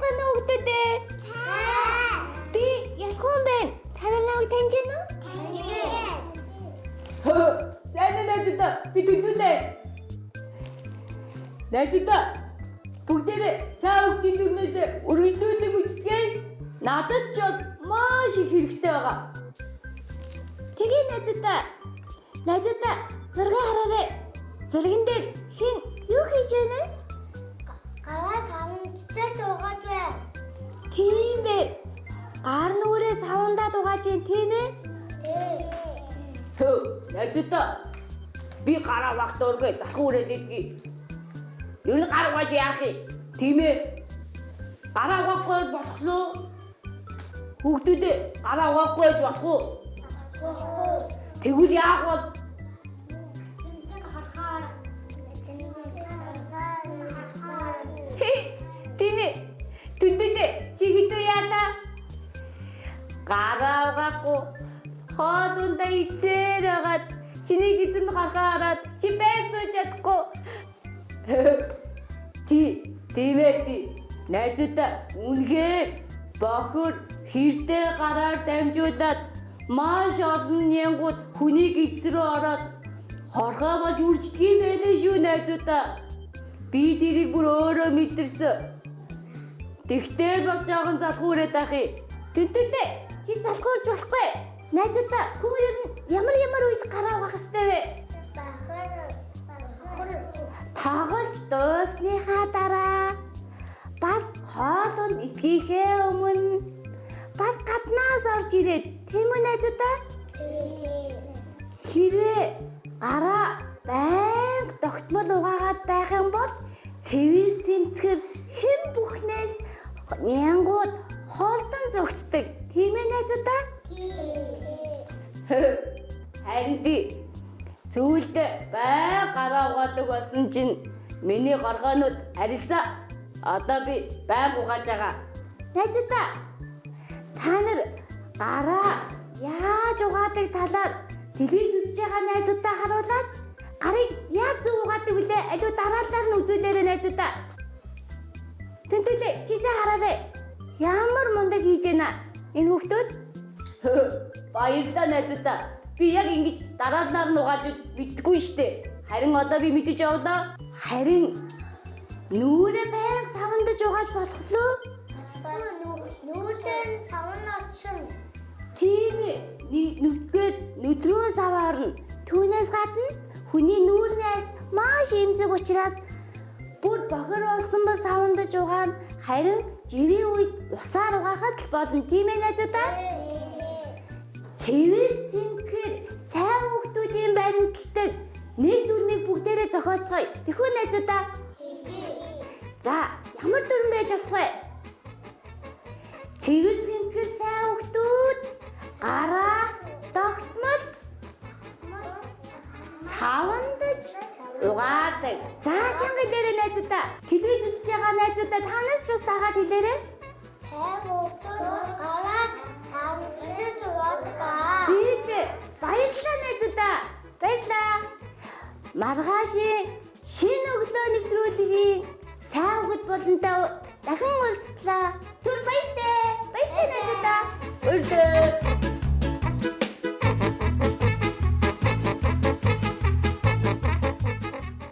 байцгаана уу хүүхдүүдээ? Би Ялхан байна. Та намайг таньж байна уу? Сайн найзуудаа би Түндүлээ. Найзуудаа бүгдээрээ сайн хүүхдийн дүрнээс үргэлжлүүлэг үздэгээ. Надад ч маш их хэрэгтэй байгаа. Тэгээ найзуудаа зураг хараарай. Зурган дээр хэн юу хийж байна вэ? Гараа савнцтай дуугаад байна. Тийм бэ. Гар нүрээ савандаа дугааж байна тийм ээ? Найзуудаа би гараа багтуургүй залхуу үрээд идэгий. Юу н гар угааж яах юм? Тийм ээ. Гараа угаахгүй болох уу? Хүүхдүүдээ гараа угаахгүй байж болох уу? Тэгвэл яах вэ? Тийм ээ. Түндүлээ чи хэдүү яана? Гараа угаахгүй хоолундаа ицээр агаад чиний эзэн гарахаараад чи байсуу чадахгүй. Тийм ээ. Найзуудаа үнэхээр бохор хэртэй гараар дамжуулаад маш олон нянгууд хүнийг эзрүү ороод хорхоо болж үрждэг юм байлээ шүү найзуудаа. Би тэрийг бүр өөрөө мэдэрсэн. Тэгтээ бас жоохон залхуу ирээд ах юм. Түндүлээ чи залхуурж болохгүй. Найзуудаа хүн ер нь ямар үед гараа угаах ёстой вэ? Тоглож дуусныхаа дараа бас хоолунд идэхээ өмнө бас гаднаас орж ирээд тийм үү найзуудаа? Хэрвээ гараа байнга тогтмол угаагаад байх юм бол цэвэр цэмцгэр хэн бүхнээс нянгууд хоолтон зогцдог. Тийм ээ найзуудаа? Харин сүүлд бай гараа угаадаг болсон чинь миний горгоонууд арилсан. Одоо би бай угааж байгаа. Найзуудаа та нар гараа яаж угаадаг талаар телевиз үзэж байгаа найзуудаа харуулаач. Гарыг яаж зөв угаадаг вүлээ? Аливаа дараалалаар нь үзүүлээрэй найзуудаа. Түндүлээ чи сайн хараарай. Ямар мундаг хийж байна энэ хүүхдүүд? Баярлалаа найзуудаа. Би яг ингэж дараалалаар нь угааж мэддэггүй штэ. Харин одоо би мэдэж явлаа. Харин нүрээ байнга савандаж угааж болох лөө? Нүүдэн савн очно. Тийм ээ. Нүдгээр нүдрөө саваарна. Түүнээс гадна хүний нүүрнээс маш эмзэг учраас бүр бохор болсон бол савандаж угаана. Харин жирийн үед усаар угаахад л болно. Тийм ээ найзуудаа? Цэвэр цэмцгэр сайн хүүхдүүдийн баримтлагдаг нэг дүрмийг бүгдээрээ зохиоцгоё. Тэхүү найзуудаа. За, ямар дүрм байж болох вэ? Цэвэр цэмцгэр сайн хүүхдүүд гараа тогтмол савандаж угаадаг. За, чанга хэлээрэй найзуудаа. Телевиз үзэж байгаа найзуудаа та нар ч бас дагаад хэлээрэй. Сайн хүүхдүүд гараа савнцтай дуугаад. Зүйтэй. Баярлалаа найзуудаа. Баярлалаа. Маргаашийн шинэ өглөө нэвтрүүлгийн сайн үгд болонтой дахин уулзлаа. Түр баяртай. Баяртай найзуудаа. Баярлалаа.